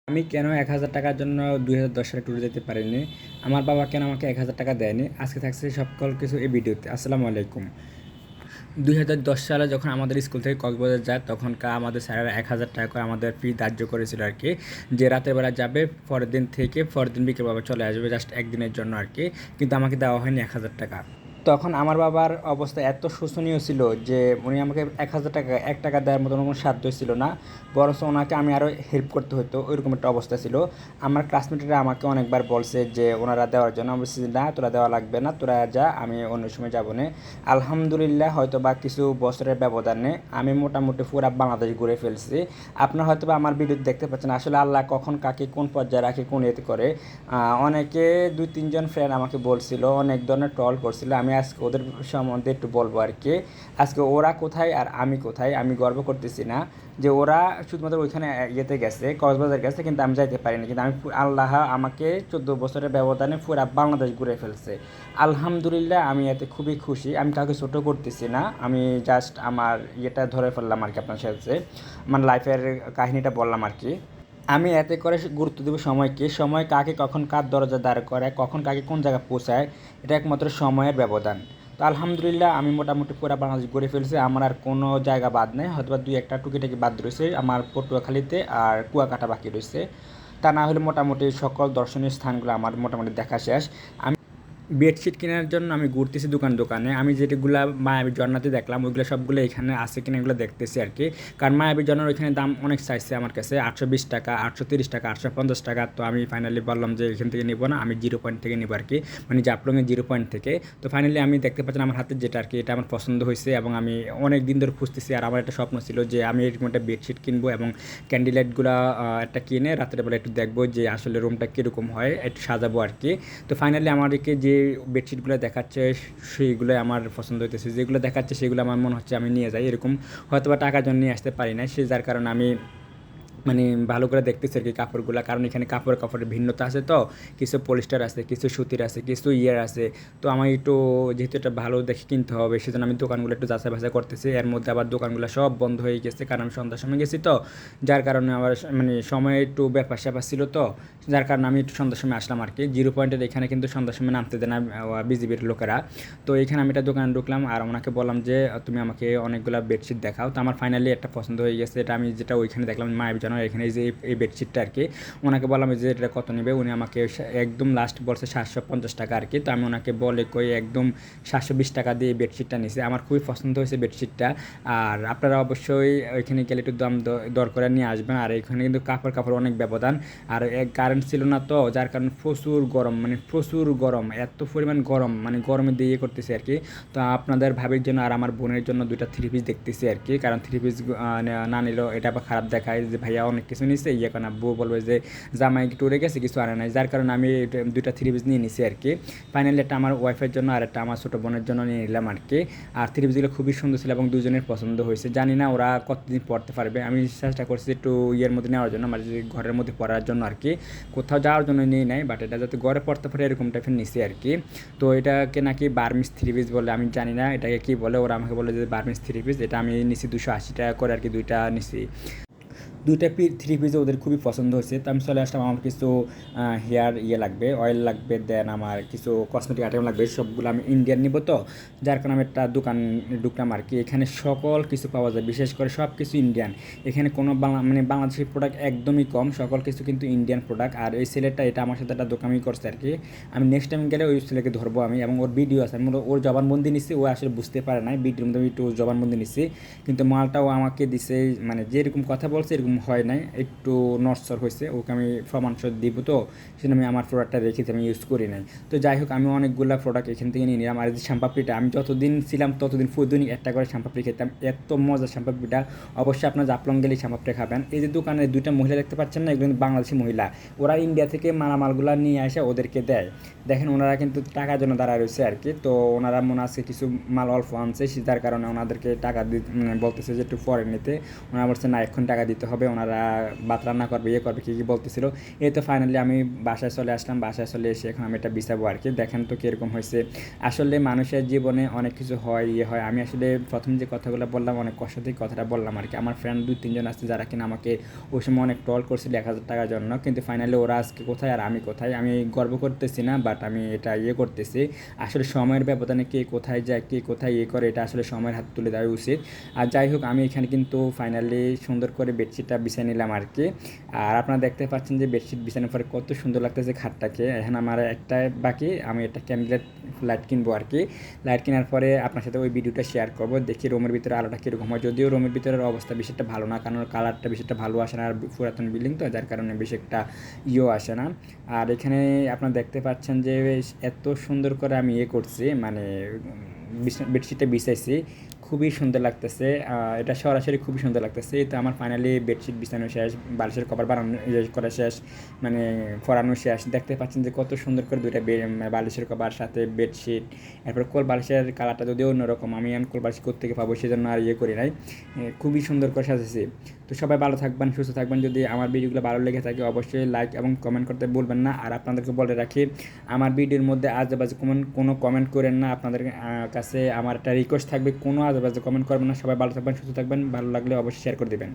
আমি কেন ১,০০০ টাকার জন্য ২০১০ সালে ট্যুরে যেতে পারিনি? আমার বাবা কেন আমাকে ১,০০০ টাকা দেয়নি? আজকে থাকছে সকল কিছু এই ভিডিওতে। আসসালামু আলাইকুম। ২০১০ সালে যখন আমাদের স্কুল থেকে কক্সবাজার যায় তখনকার আমাদের স্যারেরা ১,০০০ টাকা করে আমাদের ফি ধার্য করেছিল আরকি। যে রাতের বেলা যাবে, পরের দিন বিকেলবেলা চলে আসবে জাস্ট একদিনের জন্য আরকি। কিন্তু আমাকে দেওয়া হয়নি ১,০০০ টাকা। তখন আমার বাবার অবস্থা এত শোচনীয় ছিল যে উনি আমাকে ১,০০০ টাকা, ৳১ দেওয়ার মতো কোনো সাধ্যই ছিল না। বরঞ্চ ওনাকে আমি আরও হেল্প করতে হতো, ওইরকম একটা অবস্থা ছিল। আমার ক্লাসমেটরা আমাকে অনেকবার বলছে যে ওনারা দেওয়ার জন্য। আমি বলছি, "না, তোরা দেওয়া লাগবে না, তোরা যা, আমি অন্য সময় যাবো নে।" আলহামদুলিল্লাহ হয়তোবা কিছু বছরের ব্যবধানে আমি মোটামুটি পুরা বাংলাদেশ ঘুরে ফেলছি। আপনারা হয়তোবা আমার ভিডিও দেখতে পাচ্ছেন। আসলে আল্লাহ কখন কাকে কোন পর্যায়ে রাখে, কোন ইয়েতে করে। অনেকে ২-৩ জন ফ্রেন্ড আমাকে বলছিল, অনেক ধরনের ট্রল করছিল। আমি আজকে ওদের সম্বন্ধে একটু বলবো আরকি। আজকে ওরা কোথায় আর আমি কোথায়, আমি গর্ব করতেছি না যে ওরা শুধুমাত্র ওইখানে ইয়েতে গেছে, কক্সবাজার গেছে, কিন্তু আমি যাইতে পারিনি। কিন্তু আল্লাহ আমাকে ১৪ বছরের ব্যবধানে পুরা বাংলাদেশ ঘুরে ফেলছে। আলহামদুলিল্লাহ আমি এতে খুবই খুশি। আমি কাউকে ছোট করতেছি না। আমি জাস্ট আমার ইয়েটা ধরে ফেললাম আরকি আপনার সাথে। আমার লাইফের কাহিনীটা বললাম আরকি। আমি এতে করে গুরুত্ব দেব সময়কে। সময় কাকে কখন কার দরজা দাঁড় করায়, কখন কাকে কোন জায়গায় পৌঁছায়, এটা একমাত্র সময়ের ব্যবধান। তো আলহামদুলিল্লাহ আমি মোটামুটি পুরা বাংলাদেশ ঘুরে ফেলছি। আমার আর কোনো জায়গা বাদ নেই। হয়তোবা ২-১টা টুকিটাকি বাদ রয়েছে। আমার পটুয়াখালীতে আর কুয়াকাটা বাকি রয়েছে। তা না হলে মোটামুটি সকল দর্শনীয় স্থানগুলো আমার মোটামুটি দেখা শেষ। বেডশিট কেনার জন্য আমি ঘুরতেছি দোকানে। আমি যেগুলা মায়াবী ঝরণাতে দেখলাম ওইগুলো সবগুলো এখানে আছে কিনা এগুলো দেখতেছি আরকি। কারণ মায়াবী ঝরণার ওইখানে দাম অনেক চাইছে আমার কাছে, ৳৮২০, ৳৮৩০, ৳৮৫০। তো আমি ফাইনালি বললাম যে এখান থেকে নিব না, আমি জিরো পয়েন্ট থেকে নিব আরকি। মানে জাফলংয়ের জিরো পয়েন্ট থেকে। তো ফাইনালি আমি দেখতে পাচ্ছেন আমার হাতে যেটা আরকি, এটা আমার পছন্দ হয়েছে এবং আমি অনেক দিন ধরে খুঁজতেছি। আর আমার একটা স্বপ্ন ছিল যে আমি এরকম একটা বেডশিট কিনবো এবং ক্যান্ডেল লাইটগুলা একটা কিনে রাতের বেলা একটু দেখবো যে আসলে রুমটা কীরকম হয়, একটু সাজাবো আরকি। তো ফাইনালি আমাদেরকে যে বেডশিটগুলো দেখাচ্ছে সেইগুলো আমার পছন্দ হইতেছে, যেগুলো দেখাচ্ছে সেগুলো আমার মনে হচ্ছে আমি নিয়ে যাই। এরকম হয়তোবা টাকার জন্য নিয়ে আসতে পারি না, সে যার কারণে আমি মানে ভালো করে দেখতেছি আরকি কাপড়গুলা। কারণ এখানে কাপড়ের ভিন্নতা আছে তো। কিছু পলিস্টার আছে, কিছু সুতির আছে, কিছু ইয়ের আছে। তো আমার একটু যেহেতু এটা ভালো দেখে কিনতে হবে, সেজন্য আমি দোকানগুলো একটু যাচাই-বাছাই করতেছি। এর মধ্যে আবার দোকানগুলো সব বন্ধ হয়ে গেছে, কারণ আমি সন্ধ্যার সময় গেছি তো। যার কারণে আমার মানে সময়ে একটু ব্যাপার-স্যাপার ছিল তো। যার কারণে আমি একটু সন্ধ্যার সময় আসলাম আরকি। জিরো পয়েন্টের এখানে কিন্তু সন্ধ্যার সময় নামতে দেয় না বিজিবির লোকেরা। তো এখানে আমি একটা দোকানে ঢুকলাম আর ওনাকে বললাম যে, "তুমি আমাকে অনেকগুলা বেডশিট দেখাও।" তো আমার ফাইনালি একটা পছন্দ হয়ে গেছে। এটা আমি যেটা ওইখানে দেখলাম মায়াবী ঝরনার এখানে, এই যে এই বেডশিটটা আরকি। ওনাকে বললাম যে এটা কত নিবে? উনি আমাকে একদম লাস্ট বলছে ৳৭৫০ আরকি। তো আমি ওনাকে বলে কই একদম ৳৭২০ দিয়ে এই বেডশিটটা নিছি। আমার খুবই পছন্দ হয়েছে বেডশিটটা। আর আপনারা অবশ্যই ওইখানে গেলে একটু দাম দর করে নিয়ে আসবেন। আর এখানে কিন্তু কাপড় অনেক ব্যবধান। আর কারেন্ট ছিল না তো, যার কারণে প্রচুর গরম, মানে প্রচুর গরম। এত পরিমাণ গরম, মানে গরমে দিয়ে ইয়ে করতেছি আরকি। তো আপনাদের ভাবির জন্য আর আমার বোনের জন্য ২ টা থ্রি পিস দেখতেছি আরকি। কারণ থ্রি পিস না নিলেও এটা আবার খারাপ দেখায় যে ভাইয়া অনেক কিছু নিছে, ইয়ে কারণ আব্বু বলবে যে জামাই ট্যুরে গেছে কিছু আনে নাই। যার কারণে আমি ২ টা থ্রি পিস নিয়ে নিছি আরকি। ফাইনালি একটা আমার ওয়াইফের জন্য আর একটা আমার ছোটো বোনের জন্য নিয়ে নিলাম আরকি। আর থ্রি পিসগুলো খুবই সুন্দর ছিল এবং দুজনের পছন্দ হয়েছে। জানি না ওরা কতদিন পরতে পারবে। আমি চেষ্টা করছি একটু ইয়ের মধ্যে নেওয়ার জন্য, মানে ঘরের মধ্যে পরার জন্য আরকি। কোথাও যাওয়ার জন্য নিয়ে নাই, বাট এটা যাতে ঘরে পড়তে পারে এরকম টাইপের নিছি আরকি। তো এটাকে নাকি বার্মিজ থ্রি পিস বলে, আমি জানি না এটাকে কী বলে। ওরা আমাকে বলে যে বার্মিজ থ্রি পিস। এটা আমি নিছি ৳২৮০ করে আরকি, ২ টা নিছি। ২ টা থ্রি পিসও ওদের খুবই পছন্দ হয়েছে। তো আমি চলে আসলাম, আমার কিছু হেয়ার ইয়ে লাগবে, অয়েল লাগবে, দেন আমার কিছু কসমেটিক আইটেম লাগবে। সবগুলো আমি ইন্ডিয়ান নিব তো, যার কারণে আমি একটা দোকান ঢুকলাম আরকি। এখানে সকল কিছু পাওয়া যায়, বিশেষ করে সব কিছু ইন্ডিয়ান। এখানে কোনো মানে বাংলাদেশি প্রোডাক্ট একদমই কম, সকল কিছু কিন্তু ইন্ডিয়ান প্রোডাক্ট। আর এই ছেলেটা এটা আমার সাথে একটা দোকানই করছে আরকি। আমি নেক্সট টাইম গেলে ওই ছেলেকে ধরবো আমি, এবং ওর ভিডিও আছে। আমি ওর জবানবন্দি নিচ্ছি, ও আসলে বুঝতে পারে নাই। ভিডিওর মধ্যে আমি একটু জবানবন্দি নিচ্ছি, কিন্তু মালটাও আমাকে দিছে, মানে যেরকম কথা বলছে এরকম হয় নাই, একটু নড়চড় হয়েছে। ওকে আমি প্রমাণ সহ দিব তো, সেজন্য আমি আমার প্রোডাক্টটা রেখেছি, আমি ইউজ করি নাই। তো যাই হোক, আমি অনেকগুলো প্রোডাক্ট এখান থেকে নিয়ে নিলাম। আর এই যে শ্যাম্পাপিটা, আমি যতদিন ছিলাম ততদিন প্রতিদিন একটা করে শ্যাম্পাপি খেতাম, এত মজা শ্যাম্পাপিটা। অবশ্যই আপনার জাফলং গেলেই শ্যাম্পাপিটা খাবেন। এই যে দোকানে ২টা মহিলা দেখতে পাচ্ছেন না, এগুলো কিন্তু বাংলাদেশি মহিলা। ওরা ইন্ডিয়া থেকে মালামালগুলো নিয়ে আসে ওদেরকে দেয়। দেখেন ওনারা কিন্তু টাকার জন্য দাঁড়ায় রয়েছে আরকি। তো ওনারা মনে আছে কিছু মাল অল্প আনছে, যার কারণে ওনাদেরকে টাকা বলতেছে যে একটু পরে নিতে। ওনারা বলছে না, এখন টাকা দিতে হবে, ওনারা ভাত রান্না করবে, ইয়ে করবে, কী বলতেছিল। এই তো ফাইনালি আমি বাসায় চলে আসলাম। বাসায় চলে এসে এখন আমি এটা বিছাবো আর কি। দেখেন তো কীরকম হয়েছে। আসলে মানুষের জীবনে অনেক কিছু হয়, ইয়ে হয়। আমি আসলে প্রথম যে কথাগুলো বললাম অনেক কষ্ট থেকে কথাটা বললাম আর কি। আমার ফ্রেন্ড 2-3 জন আছে যারা কিনা আমাকে ওই সময় অনেক ট্রল করছিল 1,000 টাকার জন্য, কিন্তু ফাইনালি ওরা আজকে কোথায় আর আমি কোথায়। আমি গর্ব করতেছি না, বাট আমি এটা ইয়ে করতেছি। আসলে সময়ের ব্যবধানে কে কোথায় যায়, কে কোথায় ইয়ে করে, এটা আসলে সময়ের হাতে তুলে দেওয়া উচিত। আর যাই হোক, আমি এখানে কিন্তু ফাইনালি সুন্দর করে বেডশিটটা বিছিয়ে নিলাম আর কি। আর আপনারা দেখতে পাচ্ছেন যে বেডশিট বিছানোর পরে কত সুন্দর লাগতেছে খাটটাকে। এখন আমার একটা বাকি, আমি একটা ক্যান্ডেল লাইট কিনবো আর কি। লাইট কেনার পরে আপনার সাথে ওই ভিডিওটা শেয়ার করবো, দেখি রুমের ভিতরে আলোটা কীরকম হয়। যদিও রুমের ভিতরের অবস্থা বেশি একটা ভালো না, কারণ কালারটা বেশি একটা ভালো আসে না, আর পুরাতন বিল্ডিং তো, যার কারণে বেশি একটা ইয়েও আসে না। আর এখানে আপনারা দেখতে পাচ্ছেন যে এত সুন্দর করে আমি ইয়ে করছি, মানে বেডশিটটা বিছাইছি, খুবই সুন্দর লাগতেছে। এটা সরাসরি খুবই সুন্দর লাগতেছে। তো আমার ফাইনালি বেডশিট বিছানো শেষ, বালিশের কভার বানানো করা শেষ, মানে ফরানো শেষ। দেখতে পাচ্ছেন যে কত সুন্দর করে দুইটা বালিশের কভার সাথে বেডশিট। এরপর কোল বালিশের কালারটা যদিও অন্যরকম, আমি কোল বালিশ কোত্থেকে পাবো সেজন্য আর ইয়ে করি নাই। খুবই সুন্দর করে সাজেছি। তো সবাই ভালো থাকবেন, সুস্থ থাকবেন। যদি আমার ভিডিওগুলো ভালো লেগে থাকে অবশ্যই লাইক এবং কমেন্ট করতে ভুলবেন না। আর আপনাদেরকে বলে রাখি, আমার ভিডিওর মধ্যে আজেবাজে কোনো কমেন্ট করেন না। আপনাদের কাছে আমার একটা রিকোয়েস্ট থাকবে, কোনো আজেবাজে কমেন্ট করবেন না। সবাই ভালো থাকবেন, সুস্থ থাকবেন। ভালো লাগলে অবশ্যই শেয়ার করে দেবেন।